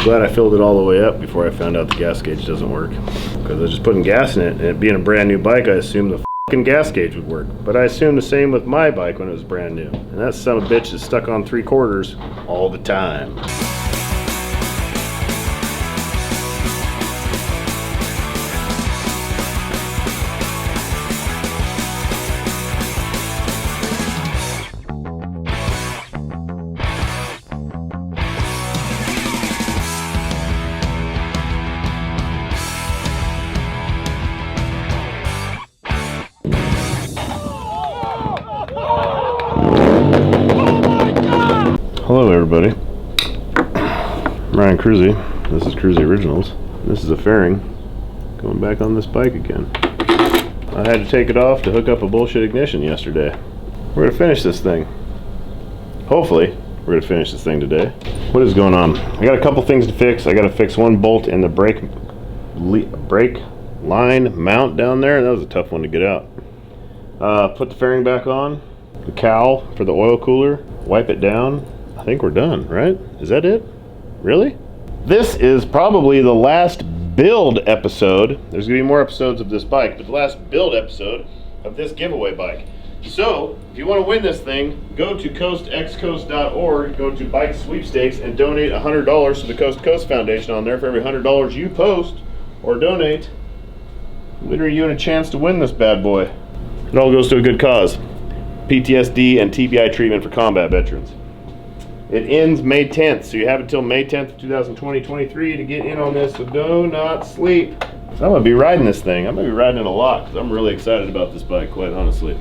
glad I filled it all the way up before I found out the gas gauge doesn't work. Because I was just putting gas in it, and it being a brand new bike, I assumed the fucking gas gauge would work. But I assumed the same with my bike when it was brand new. And that son of a bitch is stuck on 3/4 all the time. Hello everybody, I'm Ryan Kruesi, this is Kruesi Originals. This is a fairing going back on this bike again. I had to take it off to hook up a bullshit ignition yesterday. We're going to finish this thing. Hopefully, we're going to finish this thing today. What is going on? I got a couple things to fix. I got to fix one bolt in the brake line mount down there. That was a tough one to get out. Put the fairing back on, the cowl for the oil cooler, wipe it down. I think we're done, right? Is that it? Really? This is probably the last build episode. There's gonna be more episodes of this bike, but the last build episode of this giveaway bike. So, if you want to win this thing, go to coastxcoast.org, go to bike sweepstakes, and donate $100 to the Coast to Coast Foundation on there. For every $100 you post or donate, literally you and a chance to win this bad boy. It all goes to a good cause. PTSD and TBI treatment for combat veterans. It ends May 10th, so you have until May 10th, 2023 to get in on this, so do not sleep. So I'm going to be riding this thing. I'm going to be riding it a lot, because I'm really excited about this bike, quite honestly.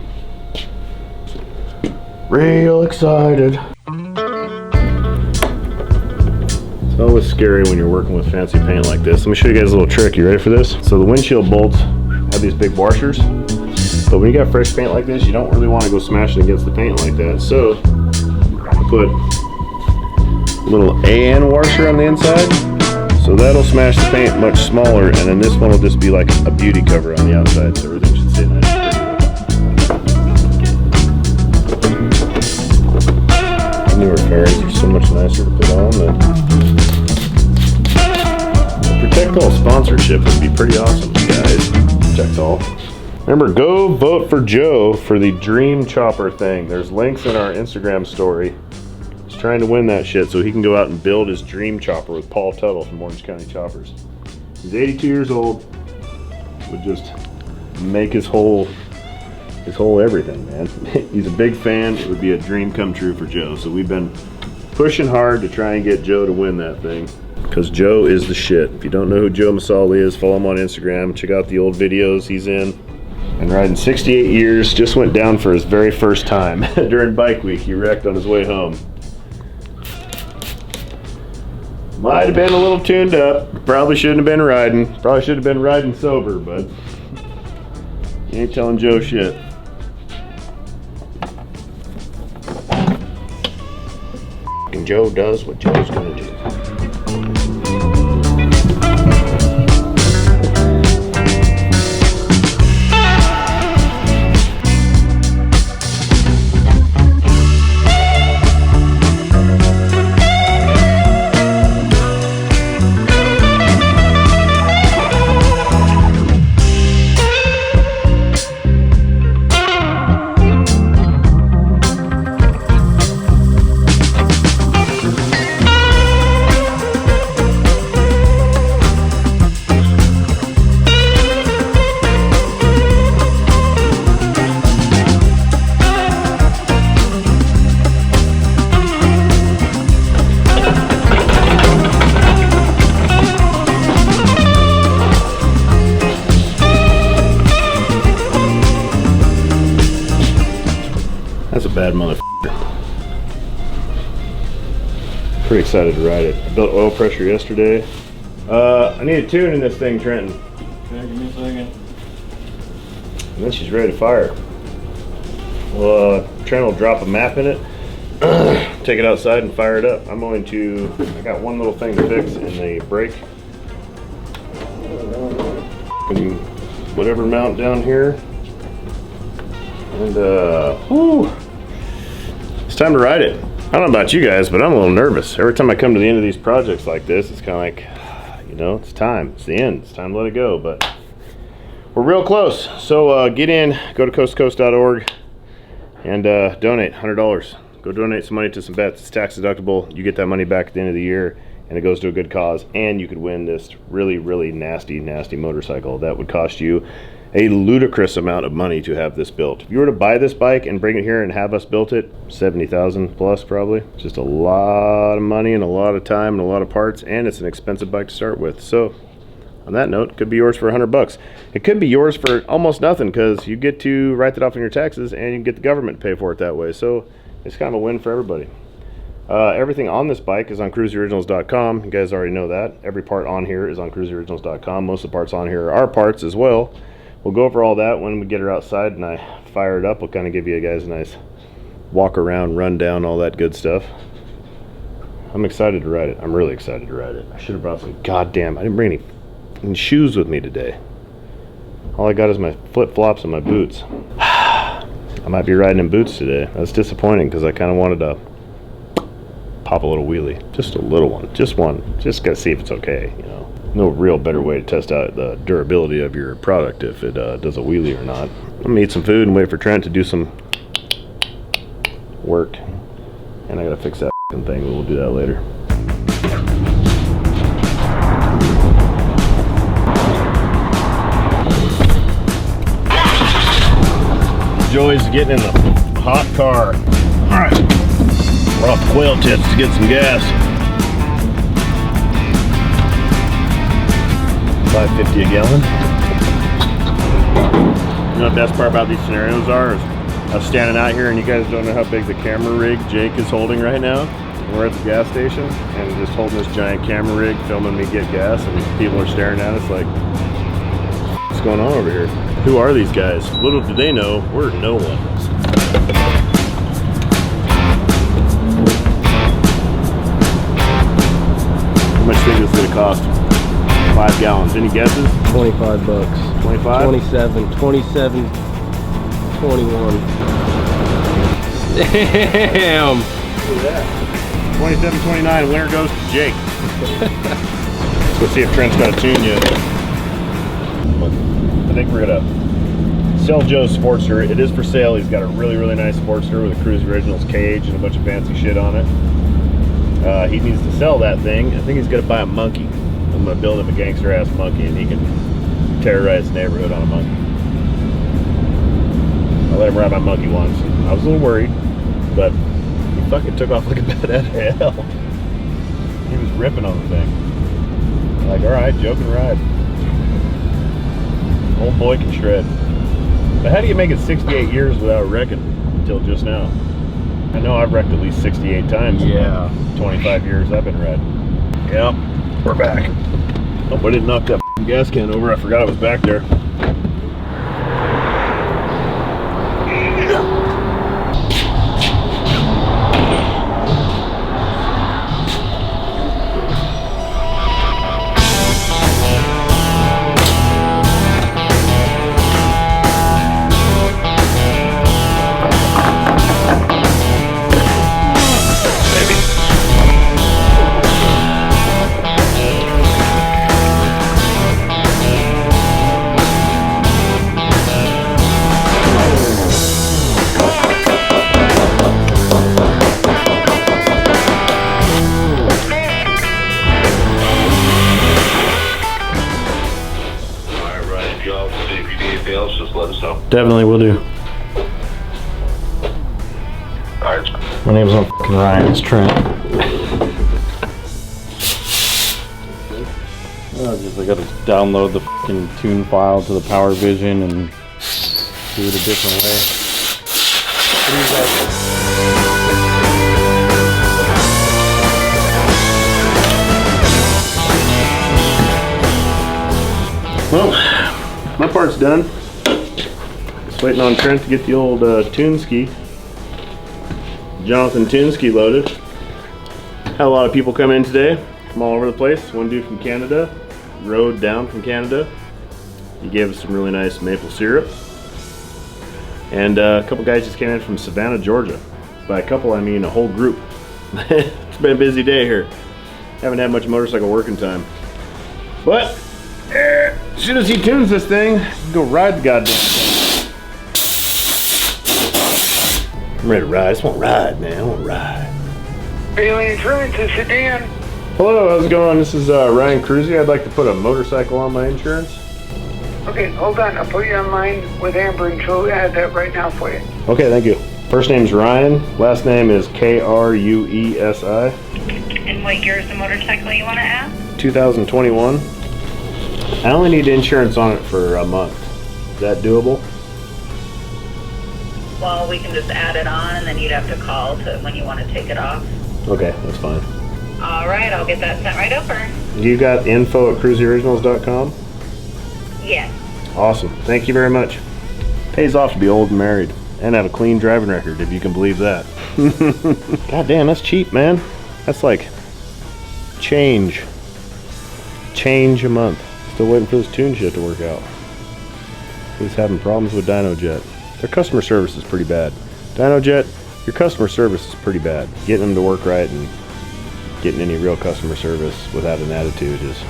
Real excited. It's always scary when you're working with fancy paint like this. Let me show you guys a little trick. You ready for this? So the windshield bolts have these big washers, but when you got fresh paint like this, you don't really want to go smashing against the paint like that. So I put a little AN washer on the inside, so that'll smash the paint much smaller, and then this one will just be like a beauty cover on the outside, so everything should stay nice and pretty. Newer fairings are so much nicer to put on. The Protect All sponsorship would be pretty awesome, guys. Protect All. Remember, go vote for Joe for the Dream Chopper thing. There's links in our Instagram story. He's trying to win that shit so he can go out and build his Dream Chopper with Paul Tuttle from Orange County Choppers. He's 82 years old. Would just make his whole everything, man. He's a big fan. It would be a dream come true for Joe. So we've been pushing hard to try and get Joe to win that thing, because Joe is the shit. If you don't know who Joe Masali is, follow him on Instagram. Check out the old videos he's in. And riding 68 years, just went down for his very first time. During bike week, he wrecked on his way home. Might have been a little tuned up. Probably shouldn't have been riding. Probably should have been riding sober, but you ain't telling Joe shit. And Joe does what Joe's gonna do. That's a bad motherfucker. Pretty excited to ride it. I built oil pressure yesterday. I need a tune in this thing, Trenton. Okay, give me a second. And then she's ready to fire. Well, Trent will drop a map in it, take it outside and fire it up. I got one little thing to fix in the brake. Whatever mount down here. And, whew. It's time to ride it. I don't know about you guys, but I'm a little nervous. Every time I come to the end of these projects like this, it's kind of like, you know, it's time. It's the end. It's time to let it go. But we're real close. So get in, go to coastxcoast.org and donate $100. Go donate some money to some bets. It's tax deductible. You get that money back at the end of the year, and it goes to a good cause. And you could win this really, really nasty, nasty motorcycle that would cost you a ludicrous amount of money to have this built. If you were to buy this bike and bring it here and have us built it, 70,000 plus probably. Just a lot of money and a lot of time and a lot of parts, and it's an expensive bike to start with. So on that note, it could be yours for $100. It could be yours for almost nothing because you get to write that off on your taxes and you can get the government to pay for it that way. So it's kind of a win for everybody. Everything on this bike is on CruesiOriginals.com. You guys already know that. Every part on here is on CruesiOriginals.com. Most of the parts on here are our parts as well. We'll go over all that when we get her outside and I fire it up. We'll kind of give you guys a nice walk around, run down, all that good stuff. I'm excited to ride it. I'm really excited to ride it. I should have brought some I didn't bring any shoes with me today. All I got is my flip-flops and my boots. I might be riding in boots today. That's disappointing because I kind of wanted to pop a little wheelie. Just a little one. Just one. Just got to see if it's okay, you know. No real better way to test out the durability of your product if it does a wheelie or not. I'm gonna eat some food and wait for Trent to do some work. And I gotta fix that thing, but we'll do that later. Joy's getting in the hot car. Alright. We're off Quail Tips to get some gas. $5.50 a gallon. You know the best part about these scenarios are is I was standing out here and you guys don't know how big the camera rig Jake is holding right now. We're at the gas station and just holding this giant camera rig filming me get gas, and people are staring at us like, what's going on over here? Who are these guys? Little do they know, we're no one. How much do you think this is going to cost? 5 gallons. Any guesses? 25 bucks. 25? 27, 27, 21. Damn! Look at that. 27, 29. Winner goes to Jake. Let's go see if Trent's got a tune yet. I think we're gonna sell Joe's Sportster. It is for sale. He's got a really, really nice Sportster with a Kruesi Originals cage and a bunch of fancy shit on it. He needs to sell that thing. I think he's gonna buy a monkey. I'm gonna build him a gangster ass monkey and he can terrorize the neighborhood on a monkey. I let him ride my monkey once. I was a little worried, but he fucking took off like a bat out of hell. He was ripping on the thing. Like, alright, Joe can ride. Old boy can shred. But how do you make it 68 years without wrecking until just now? I know I've wrecked at least 68 times in the 25 years I've been riding. Yep. We're back. Hope I didn't knock that gas can over. I forgot it was back there. Definitely will do. Alright. My name's not fucking Ryan, it's Trent. I gotta download the fucking tune file to the Power Vision and do it a different way. What do you guys? Well, my part's done. Just waiting on Trent to get the old Toonski, Jonathan Toonski loaded. Had a lot of people come in today from all over the place. One dude from Canada, rode down from Canada. He gave us some really nice maple syrup. And a couple guys just came in from Savannah, Georgia. By a couple, I mean a whole group. It's been a busy day here. Haven't had much motorcycle working time. But, as soon as he tunes this thing, go ride the goddamn thing. I'm ready to ride. I just want to ride, man. I want to ride. Bailey Insurance, this is Dan. Hello, how's it going? This is Ryan Kruesi. I'd like to put a motorcycle on my insurance. Okay, hold on. I'll put you on line with Amber and she'll add that right now for you. Okay, thank you. First name's Ryan. Last name is Kruesi. And what year is the motorcycle you want to add? 2021. I only need insurance on it for a month. Is that doable? Well, we can just add it on and then you'd have to call to when you want to take it off. Okay, that's fine. All right, I'll get that sent right over. You got info at CruesiOriginals.com? Yes. Awesome. Thank you very much. Pays off to be old and married and have a clean driving record, if you can believe that. God damn, that's cheap, man. That's like change a month. Still waiting for this tune shit to work out. He's having problems with DynoJet. Their customer service is pretty bad. DynoJet, your customer service is pretty bad. Getting them to work right and getting any real customer service without an attitude is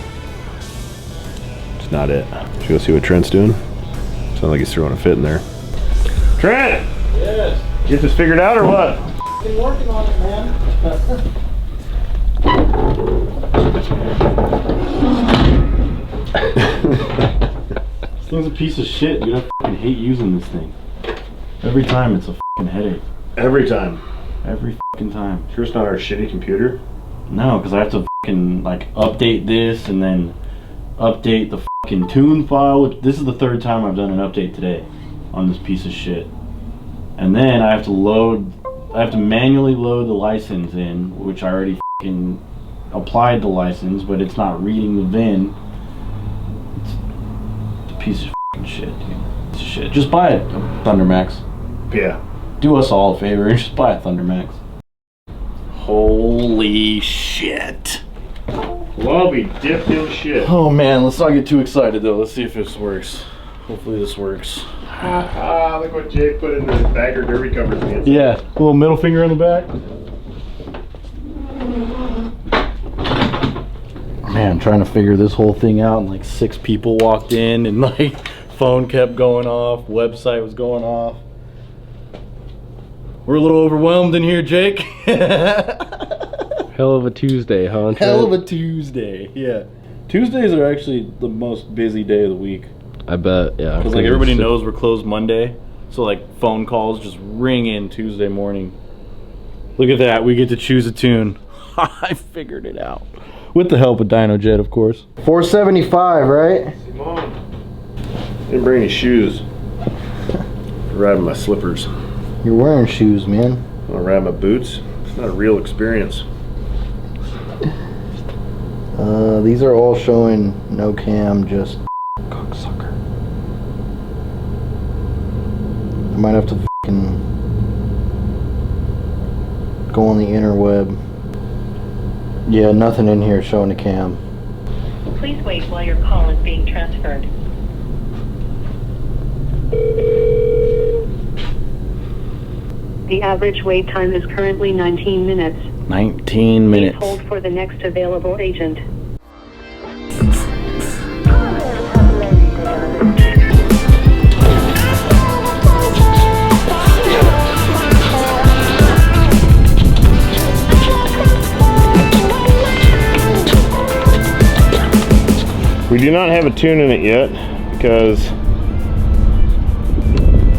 not it. Should we go see what Trent's doing? Sounds like he's throwing a fit in there. Trent! Yes. Get this figured out or what? Been working on it, man. This thing's a piece of shit, dude. I fucking hate using this thing. Every time it's a fucking headache. Every time. Every fucking time. Sure it's not our shitty computer? No, because I have to fucking like update this and then update the fucking tune file. This is the third time I've done an update today on this piece of shit. And then I have to manually load the license in, which I already fucking applied the license, but it's not reading the VIN. It's a piece of fucking shit, dude. It's shit. Just buy a Thundermax. Yeah. Do us all a favor and just buy a Thundermax. Holy shit. Well, I'll be dipped in shit. Oh man, let's not get too excited though. Let's see if this works. Hopefully this works. Look what Jake put in his bagger derby covers against. Yeah, little middle finger on the back. Man, I'm trying to figure this whole thing out and like 6 people walked in and like phone kept going off, website was going off. We're a little overwhelmed in here, Jake. Hell of a Tuesday, huh? Hell of a Tuesday, yeah. Tuesdays are actually the most busy day of the week. I bet, yeah. Because like everybody knows we're closed Monday, so like phone calls just ring in Tuesday morning. Look at that, we get to choose a tune. I figured it out. With the help of DynoJet, of course. 475, right? Mom. Didn't bring any shoes. Riding my slippers. You're wearing shoes, man. I'm gonna ride my boots. It's not a real experience. These are all showing no cam, just cocksucker. I might have to fucking go on the interweb. Yeah, nothing in here showing a cam. Please wait while your call is being transferred. The average wait time is currently 19 minutes. 19 minutes. Please hold for the next available agent. We do not have a tune in it yet because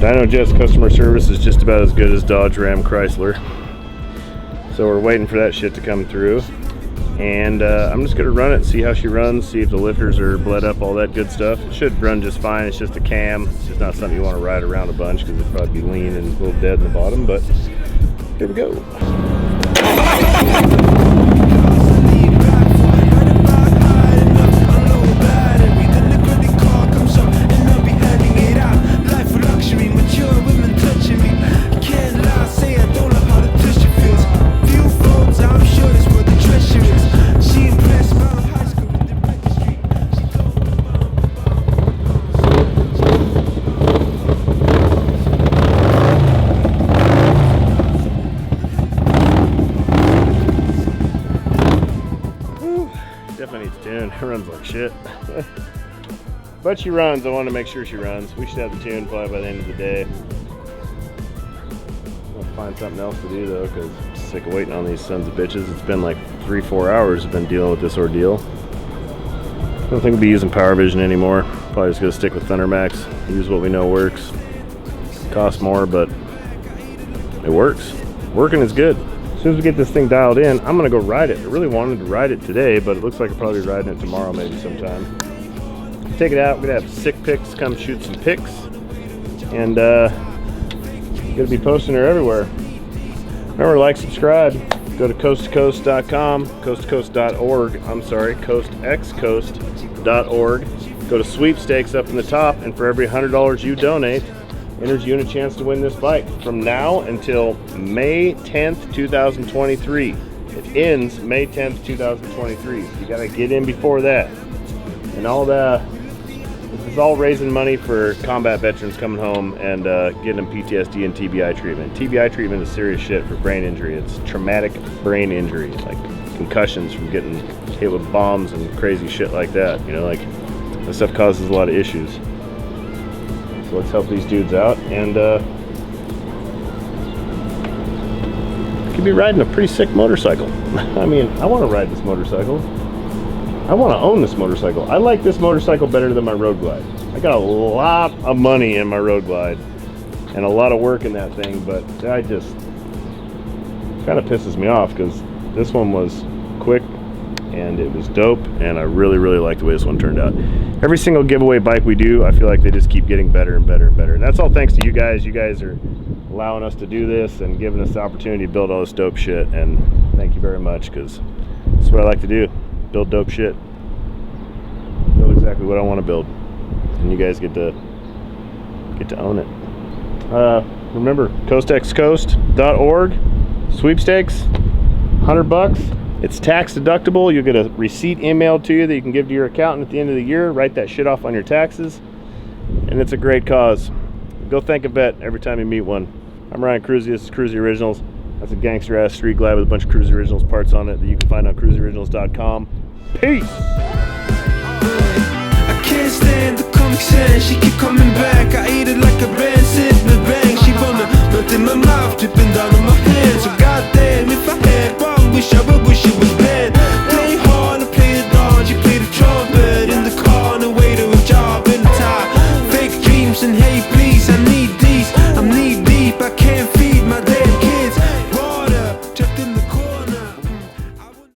DynoJet's customer service is just about as good as Dodge, Ram, Chrysler. So we're waiting for that shit to come through. And I'm just gonna run it, see how she runs, see if the lifters are bled up, all that good stuff. It should run just fine. It's just a cam. It's just not something you want to ride around a bunch because it'd probably be lean and a little dead in the bottom, but here we go. Definitely needs tune. It runs like shit. But she runs. I want to make sure she runs. We should have the tune probably by the end of the day. I'll find something else to do though, because I'm sick of waiting on these sons of bitches. It's been like 3-4 hours I've been dealing with this ordeal. I don't think we'll be using Power Vision anymore. Probably just gonna stick with Thundermax. Use what we know works. Costs more, but it works. Working is good. As soon as we get this thing dialed in, I'm gonna go ride it. I really wanted to ride it today, but it looks like I'll probably be riding it tomorrow, maybe sometime. Take it out. We're gonna have sick pics. Come shoot some pics, and gonna be posting her everywhere. Remember, like, subscribe. Go to coastxcoast.com, coastxcoast.org. I'm sorry, coastxcoast.org. Go to sweepstakes up in the top, and for every $100 you donate, enters you in a chance to win this bike from now until May 10th, 2023. It ends May 10th, 2023. You gotta get in before that. And all that. This is all raising money for combat veterans coming home and getting them PTSD and TBI treatment. TBI treatment is serious shit for brain injury. It's traumatic brain injury, like concussions from getting hit with bombs and crazy shit like that. You know, like that stuff causes a lot of issues. So let's help these dudes out, and could be riding a pretty sick motorcycle. I mean, I want to ride this motorcycle. I want to own this motorcycle. I like this motorcycle better than my Road Glide. I got a lot of money in my Road Glide and a lot of work in that thing, but I just kind of pisses me off because this one was quick and it was dope, and I really like the way this one turned out. Every single giveaway bike we do, I feel like they just keep getting better and better and better, and that's all thanks to you guys. You guys are allowing us to do this and giving us the opportunity to build all this dope shit, and thank you very much, because that's what I like to do. Build dope shit. Build exactly what I want to build, and you guys get to own it. Remember, coastxcoast.org sweepstakes, $100. It's tax deductible. You'll get a receipt emailed to you that you can give to your accountant at the end of the year. Write that shit off on your taxes, and it's a great cause. Go thank a vet every time you meet one. I'm Ryan Kruesi. This is Kruesi Originals. That's a gangster ass street glide with a bunch of Kruesi Originals parts on it that you can find on cruesioriginals.com. Peace. I can't stand the comic sans. She keep coming back. I eat it like a band, sit with bang. She wanna melt in my mouth, dripping down on my hands. So goddamn, if I had one wish, I would wish it was